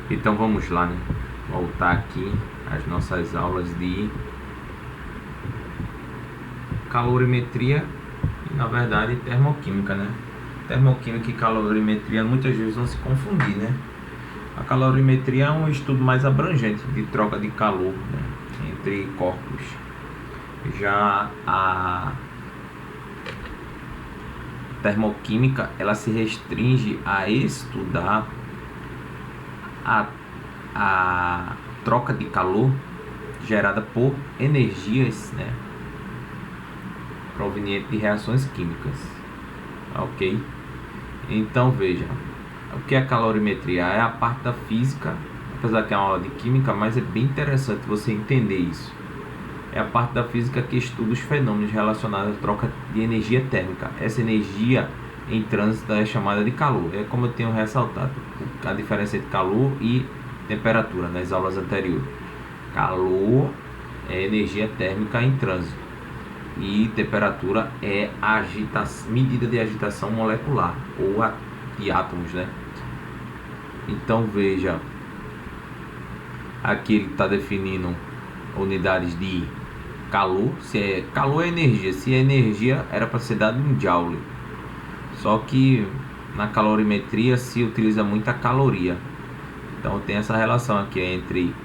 Então vamos lá, né? Voltar aqui às nossas aulas de calorimetria e, na verdade, termoquímica, né? Termoquímica e calorimetria muitas vezes vão se confundir, né? A calorimetria é um estudo mais abrangente de troca de calor, né, entre corpos. Já a termoquímica, ela se restringe a estudar a troca de calor gerada por energias, né, provenientes de reações químicas. Ok? Então veja, o que é calorimetria? É a parte da física, apesar que é uma aula de química, mas é bem interessante você entender isso. É a parte da física que estuda os fenômenos relacionados à troca de energia térmica. Essa energia em trânsito é chamada de calor. É como eu tenho ressaltado a diferença entre calor e temperatura nas aulas anteriores. Calor é energia térmica em trânsito e temperatura é medida de agitação molecular ou de átomos, né? Então veja, aqui ele está definindo unidades de calor. Calor é energia, se é energia era para ser dado em joule, só que na calorimetria se utiliza muita caloria. Então tem essa relação aqui entre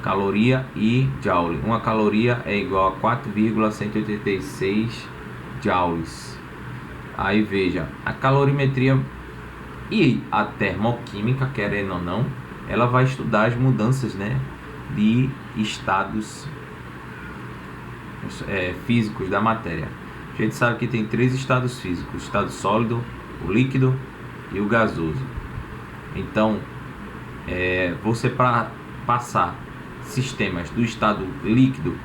caloria e joule. Uma caloria é igual a 4,186 joules. Aí veja, a calorimetria e a termoquímica, querendo ou não, ela vai estudar as mudanças, né, de estados físicos da matéria. A gente sabe que tem 3 estados físicos: o estado sólido, o líquido e o gasoso. Então, você, para passar sistemas do estado líquido,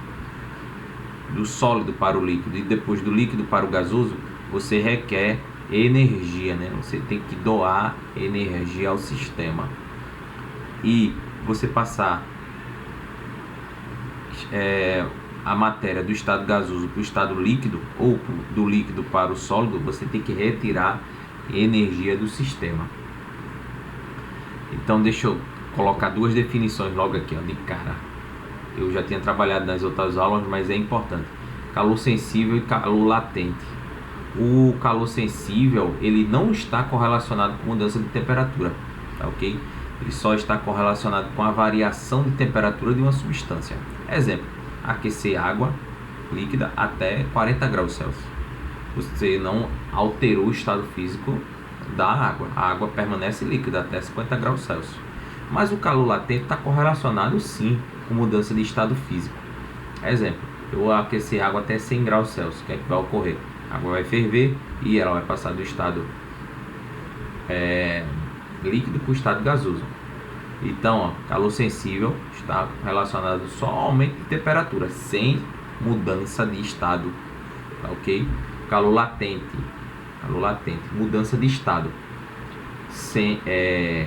do sólido para o líquido e depois do líquido para o gasoso, você requer energia, né? Você tem que doar energia ao sistema. E você passar a matéria do estado gasoso para o estado líquido ou do líquido para o sólido, você tem que retirar energia do sistema. Então deixa eu colocar 2 definições logo aqui, ó, de cara. Eu já tinha trabalhado nas outras aulas, mas é importante: calor sensível e calor latente. O calor sensível, ele não está correlacionado com mudança de temperatura, tá ok? Ele só está correlacionado com a variação de temperatura de uma substância. Exemplo: aquecer água líquida até 40 graus Celsius. Você não alterou o estado físico da água. A água permanece líquida até 50 graus Celsius. Mas o calor latente está correlacionado sim com mudança de estado físico. Exemplo: eu aquecer água até 100 graus Celsius. O que é que vai ocorrer? A água vai ferver e ela vai passar do estado líquido para o estado gasoso. Então, ó, calor sensível está relacionado só ao aumento de temperatura, sem mudança de estado, tá ok? Calor latente, mudança de estado. Você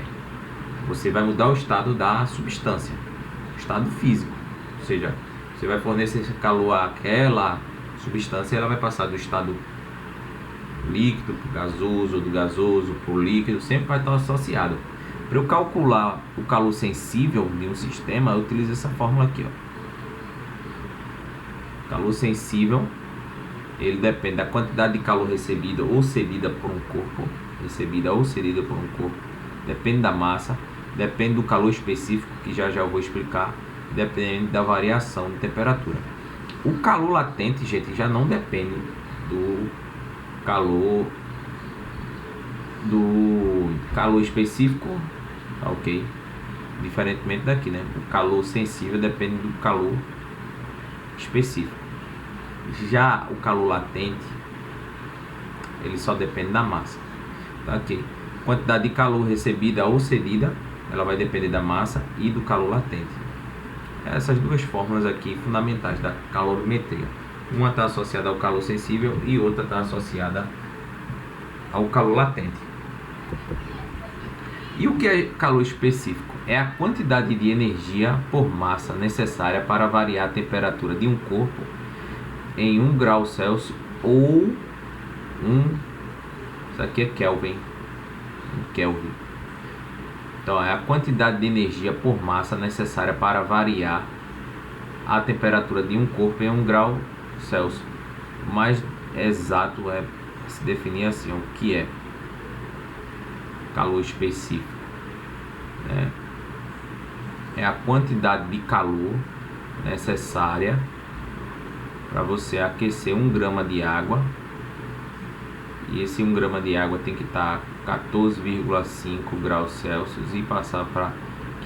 vai mudar o estado da substância, o estado físico. Ou seja, você vai fornecer calor àquela substância, ela vai passar do estado líquido para o gasoso, do gasoso para o líquido, sempre vai estar associado. Para eu calcular o calor sensível de um sistema, eu utilizo essa fórmula aqui, ó. Calor sensível, ele depende da quantidade de calor recebida ou cedida por um corpo, depende da massa, depende do calor específico, que já eu vou explicar, depende da variação de temperatura. O calor latente, gente, já não depende do calor específico, ok? Diferentemente daqui, né? O calor sensível depende do calor específico. Já o calor latente, ele só depende da massa, tá, ok? Quantidade de calor recebida ou cedida, ela vai depender da massa e do calor latente. Essas 2 fórmulas aqui fundamentais da calorimetria. Uma está associada ao calor sensível e outra está associada ao calor latente. E o que é calor específico? É a quantidade de energia por massa necessária para variar a temperatura de um corpo em 1 grau Celsius ou isso aqui é Kelvin. Então é a quantidade de energia por massa necessária para variar a temperatura de um corpo em 1 grau Celsius. O mais exato é se definir assim, o que é calor específico, né? É a quantidade de calor necessária para você aquecer 1 grama de água, e esse 1 grama de água tem que estar 14,5 graus Celsius e passar para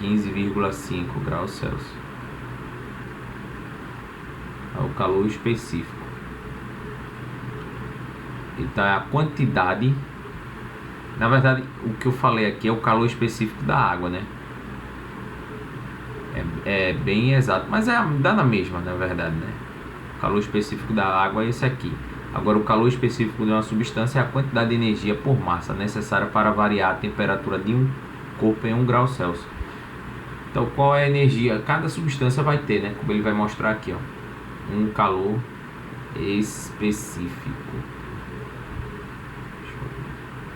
15,5 graus Celsius. É o calor específico. Então é a quantidade, na verdade o que eu falei aqui é o calor específico da água, né? É bem exato, mas dá na mesma, na verdade, né? O calor específico da água é esse aqui. Agora o calor específico de uma substância é a quantidade de energia por massa necessária para variar a temperatura de um corpo em 1 grau Celsius. Então qual é a energia? Cada substância vai ter, né? Como ele vai mostrar aqui, ó, um calor específico.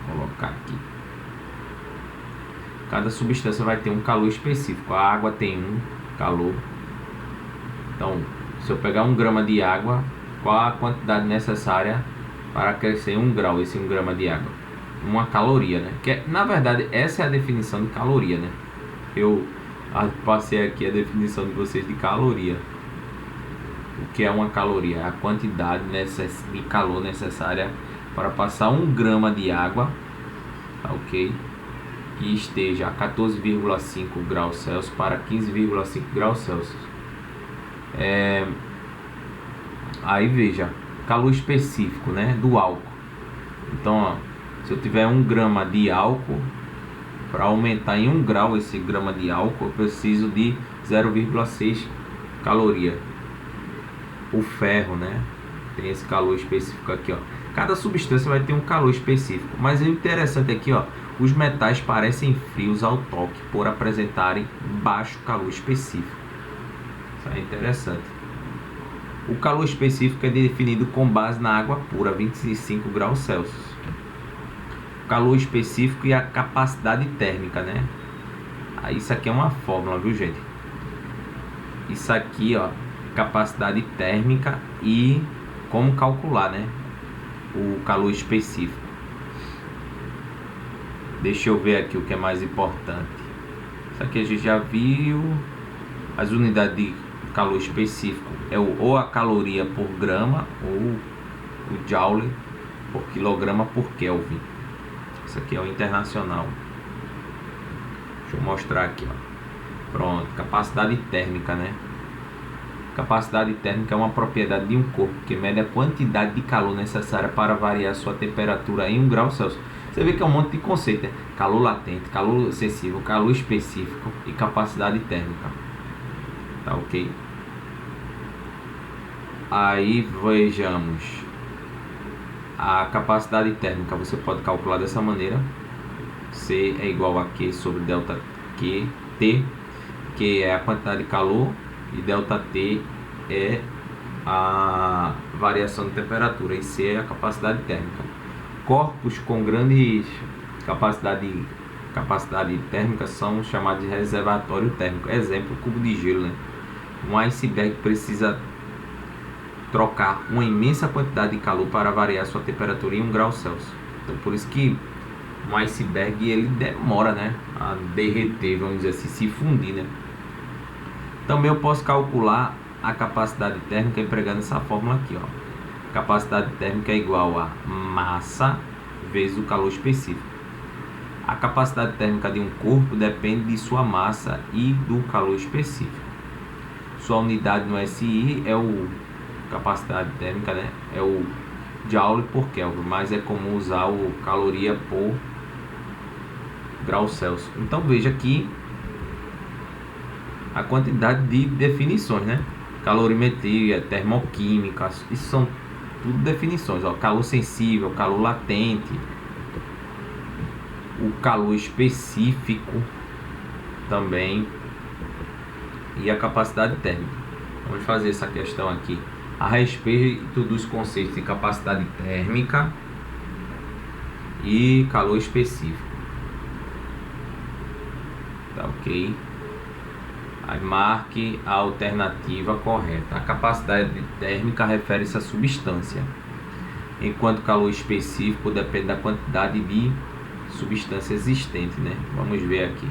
Colocar aqui. Cada substância vai ter um calor específico. A água tem um calor. Então, se eu pegar 1 grama de água, qual a quantidade necessária para aquecer 1 grau, esse 1 grama de água? Uma caloria, né? Que na verdade essa é a definição de caloria, né? Eu passei aqui a definição de vocês de caloria. O que é uma caloria? É a quantidade de calor necessária para passar 1 grama de água, tá, ok? Que esteja a 14,5 graus Celsius para 15,5 graus Celsius. Aí veja, calor específico, né, do álcool. Então, ó, se eu tiver 1 grama de álcool, para aumentar em 1 grau esse grama de álcool, eu preciso de 0,6 caloria. O ferro, né, tem esse calor específico aqui, ó. Cada substância vai ter um calor específico, mas o interessante aqui, ó, os metais parecem frios ao toque por apresentarem baixo calor específico. Isso é interessante. O calor específico é definido com base na água pura, 25 graus Celsius. O calor específico e a capacidade térmica, né? Isso aqui é uma fórmula, viu, gente? Isso aqui, ó, capacidade térmica e como calcular, né, o calor específico. Deixa eu ver aqui o que é mais importante. Isso aqui a gente já viu. As unidades de calor específico é ou a caloria por grama ou o joule por quilograma por Kelvin. Isso aqui é o internacional. Deixa eu mostrar aqui, ó. Pronto, capacidade térmica, né? Capacidade térmica é uma propriedade de um corpo que mede a quantidade de calor necessária para variar sua temperatura em 1 grau Celsius. Você vê que é um monte de conceito, né? Calor latente, calor sensível, calor específico e capacidade térmica. Tá ok? Aí vejamos. A capacidade térmica você pode calcular dessa maneira. C é igual a Q sobre delta Q, T, que é a quantidade de calor, e delta T é a variação de temperatura, e C é a capacidade térmica. Corpos com grande capacidade térmica são chamados de reservatório térmico. Exemplo, cubo de gelo, né? Um iceberg precisa trocar uma imensa quantidade de calor para variar sua temperatura em 1 grau Celsius. Então, por isso que um iceberg ele demora, né, a derreter, vamos dizer assim, se fundir, né? Também eu posso calcular a capacidade térmica empregando essa fórmula aqui, ó. Capacidade térmica é igual a massa vezes o calor específico. A capacidade térmica de um corpo depende de sua massa e do calor específico. Sua unidade no SI é o capacidade térmica, né? É o joule por Kelvin, mas é comum usar o caloria por grau Celsius. Então veja aqui a quantidade de definições, né? Calorimetria, termoquímica, isso são tudo definições, ó. Calor sensível, calor latente, o calor específico também e a capacidade térmica. Vamos fazer essa questão aqui a respeito dos conceitos de capacidade térmica e calor específico. Tá ok? Aí marque a alternativa correta. A capacidade térmica refere-se à substância, enquanto o calor específico depende da quantidade de substância existente, né? Vamos ver aqui.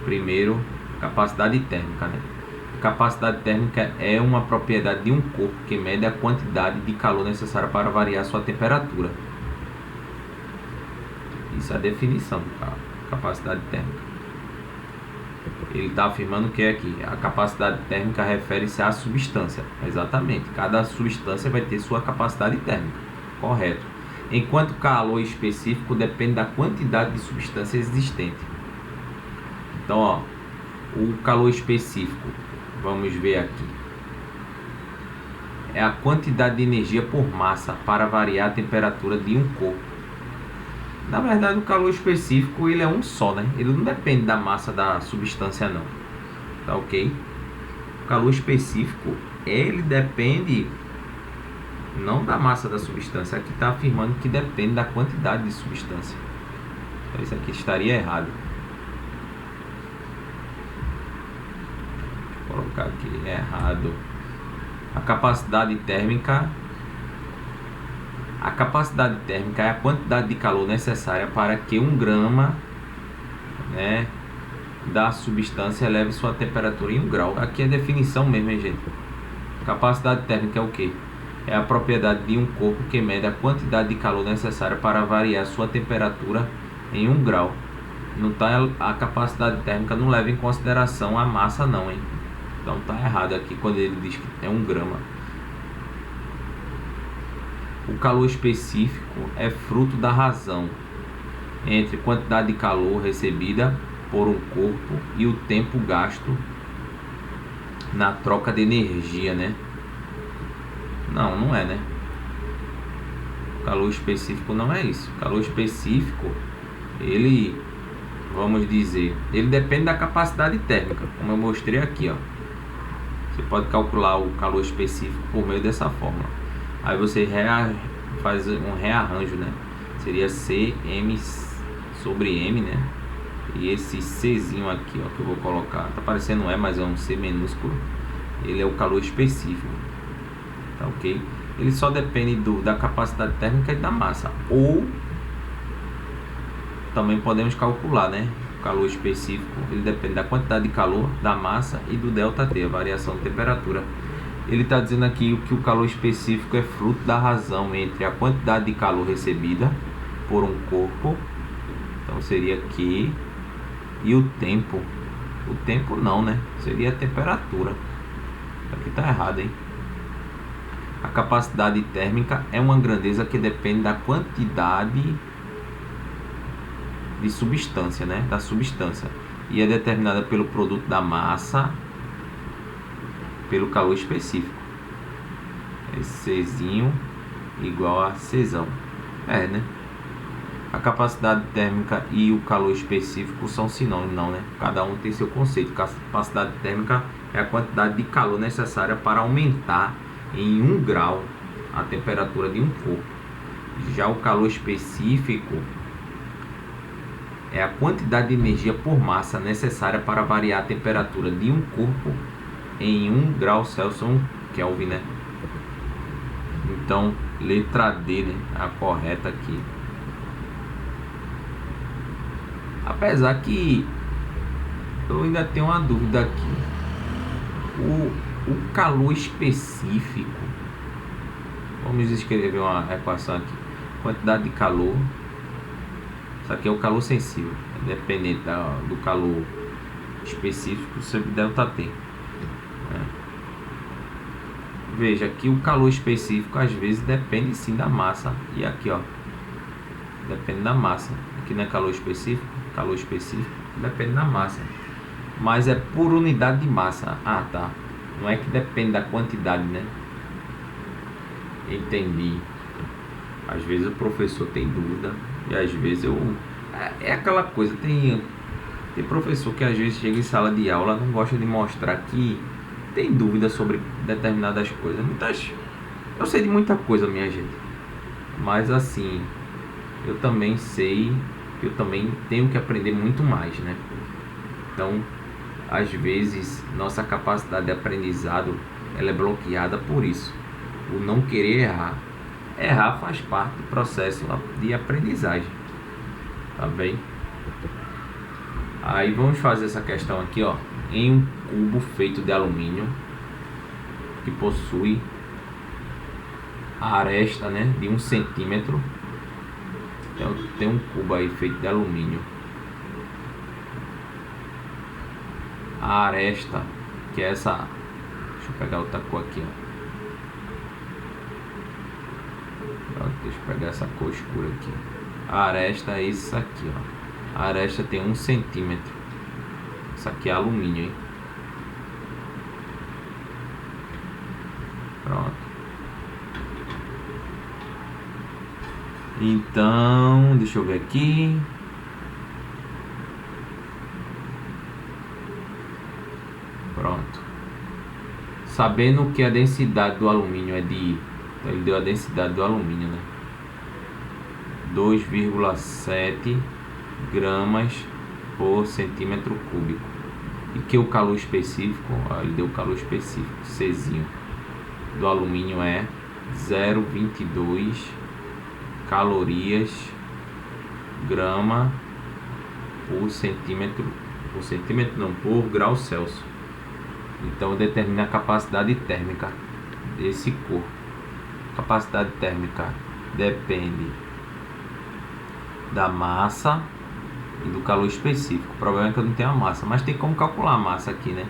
Primeiro, capacidade térmica, né? A capacidade térmica é uma propriedade de um corpo que mede a quantidade de calor necessária para variar sua temperatura. Isso é a definição da capacidade térmica. Ele está afirmando que aqui a capacidade térmica refere-se à substância. Exatamente. Cada substância vai ter sua capacidade térmica. Correto. Enquanto o calor específico depende da quantidade de substância existente. Então, ó, o calor específico, vamos ver aqui, é a quantidade de energia por massa para variar a temperatura de um corpo. Na verdade, o calor específico ele é um só, né? Ele não depende da massa da substância, não. Tá ok? O calor específico, ele depende não da massa da substância. Aqui está afirmando que depende da quantidade de substância. Então, isso aqui estaria errado. Vou colocar aqui errado. A capacidade térmica é a quantidade de calor necessária para que 1 grama, né, da substância eleve sua temperatura em 1 grau. Aqui é a definição mesmo, hein, gente? Capacidade térmica é o que? É a propriedade de um corpo que mede a quantidade de calor necessária para variar sua temperatura em 1 grau. Não tá, a capacidade térmica não leva em consideração a massa, não, hein? Então tá errado aqui quando ele diz que é 1 grama. O calor específico é fruto da razão entre quantidade de calor recebida por um corpo e o tempo gasto na troca de energia, né? Não, não é, né? O calor específico não é isso. O calor específico, ele, vamos dizer, ele depende da capacidade térmica, como eu mostrei aqui, ó. Você pode calcular o calor específico por meio dessa fórmula. Aí você faz um rearranjo, né? Seria CM sobre M, né? E esse Czinho aqui, ó, que eu vou colocar, tá parecendo um E, mas é um C minúsculo. Ele é o calor específico, tá ok? Ele só depende da capacidade térmica e da massa. Ou também podemos calcular, né? O calor específico, ele depende da quantidade de calor, da massa e do ΔT, a variação de temperatura. Ele está dizendo aqui que o calor específico é fruto da razão entre a quantidade de calor recebida por um corpo, então seria Q, e o tempo. O tempo não, né? Seria a temperatura. Aqui está errado, hein? A capacidade térmica é uma grandeza que depende da quantidade de substância, né? Da substância. E é determinada pelo produto da massa pelo calor específico. Esse Czinho igual a Czão. É, né? A capacidade térmica e o calor específico são sinônimos, não, né? Cada um tem seu conceito. Capacidade térmica é a quantidade de calor necessária para aumentar em 1 grau a temperatura de um corpo. Já o calor específico é a quantidade de energia por massa necessária para variar a temperatura de um corpo em 1 grau Celsius, 1 Kelvin, né? Então, letra D, né? A correta aqui. Apesar que eu ainda tenho uma dúvida aqui. O calor específico, vamos escrever uma equação aqui. Quantidade de calor. Isso aqui é o calor sensível. Independente do calor específico, sempre ΔT. Veja que o calor específico às vezes depende sim da massa. E aqui, ó, depende da massa. Aqui não é calor específico depende da massa, mas é por unidade de massa. Ah, tá, não é que depende da quantidade, né? Entendi. Às vezes o professor tem dúvida e às vezes é aquela coisa, tem professor que às vezes chega em sala de aula, não gosta de mostrar que tem dúvida sobre determinadas coisas. Eu sei de muita coisa, minha gente, mas assim, eu também sei que eu também tenho que aprender muito mais, né? Então, às vezes, nossa capacidade de aprendizado ela é bloqueada por isso, o não querer errar. Errar faz parte do processo de aprendizagem, tá bem? Aí vamos fazer essa questão aqui, ó, em um cubo feito de alumínio que possui a aresta, né, de 1 centímetro. Então tem um cubo aí feito de alumínio. A aresta, que é essa, deixa eu pegar outra cor aqui, ó. Deixa eu pegar essa cor escura aqui. A aresta é isso aqui, ó. A aresta tem 1 centímetro. Isso aqui é alumínio, hein? Pronto. Então, deixa eu ver aqui. Pronto. Sabendo que a densidade do alumínio é de... Ele deu a densidade do alumínio, né? 2,7 gramas por centímetro cúbico. E que o calor específico, ó, ele deu o calor específico, Czinho, do alumínio é 0,22 calorias grama por centímetro não, por grau Celsius. Então determina a capacidade térmica desse corpo. Capacidade térmica depende da massa e do calor específico. O problema é que eu não tenho a massa, mas tem como calcular a massa aqui, né?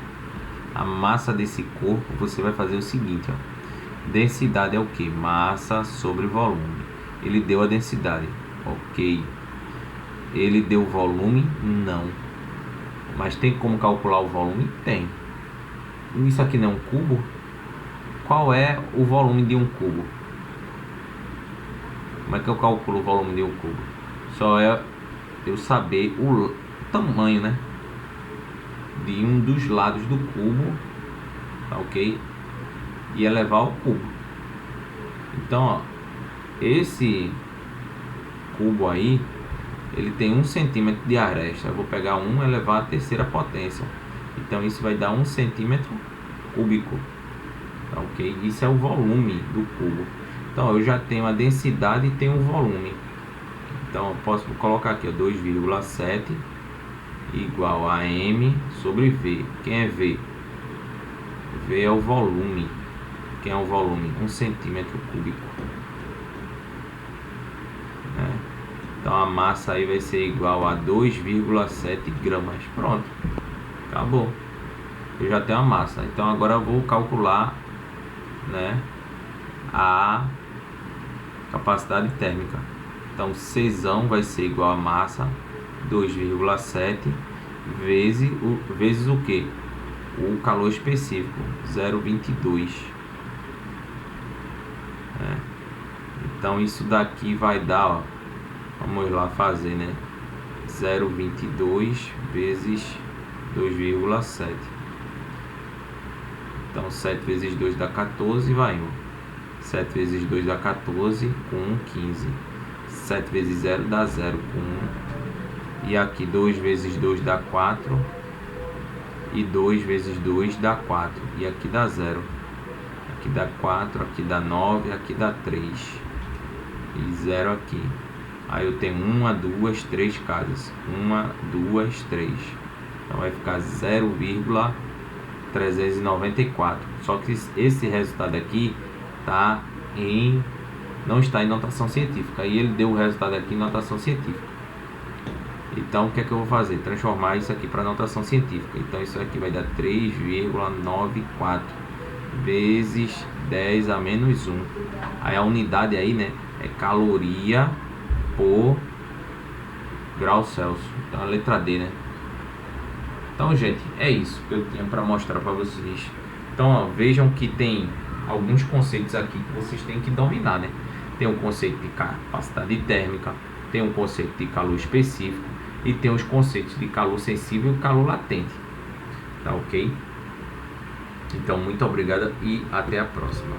A massa desse corpo, você vai fazer o seguinte, ó. Densidade é o que? Massa sobre volume. Ele deu a densidade, ok. Ele deu o volume? Não. Mas tem como calcular o volume? Tem. Isso aqui não é um cubo? Qual é o volume de um cubo? Como é que eu calculo o volume de um cubo? Só é eu saber o tamanho, né, de um dos lados do cubo, tá ok? E elevar ao cubo. Então, ó, esse cubo aí, ele tem 1 centímetro de aresta. Eu vou pegar 1 e elevar a terceira potência. Então isso vai dar 1 centímetro cúbico, tá ok? Isso é o volume do cubo. Então eu já tenho a densidade e tenho o volume. Então eu posso colocar aqui, 2,7 igual a M sobre V. Quem é V? V é o volume. Quem é o volume? 1 centímetro cúbico. Então a massa aí vai ser igual a 2,7 gramas. Pronto, acabou. Eu já tenho a massa. Então agora eu vou calcular, né, a capacidade térmica. Então Czão vai ser igual a massa 2,7 vezes o que? O calor específico, 0,22. Então isso daqui vai dar, ó, vamos lá fazer, né, 0,22 vezes 2,7. Então 7 vezes 2 dá 14, vai 1. 7 vezes 2 dá 14, com 1, 15. 7 vezes 0 dá 0, com 1. E aqui 2 vezes 2 dá 4. E 2 vezes 2 dá 4. E aqui dá 0. Aqui dá 4, aqui dá 9, aqui dá 3. E 0 aqui. Aí eu tenho 1, 2, 3 casas. 1, 2, 3. Então vai ficar 0,394. Só que esse resultado aqui não está em notação científica. Aí ele deu o resultado aqui em notação científica. Então o que é que eu vou fazer? Transformar isso aqui para notação científica. Então isso aqui vai dar 3,94 vezes 10 a menos 1. Aí a unidade aí, né, é caloria por grau Celsius. Então a letra D, né? Então, gente, é isso que eu tinha para mostrar para vocês. Então, ó, vejam que tem alguns conceitos aqui que vocês têm que dominar, né? Tem o conceito de capacidade térmica, tem o conceito de calor específico e tem os conceitos de calor sensível e calor latente. Tá ok? Então, muito obrigado e até a próxima.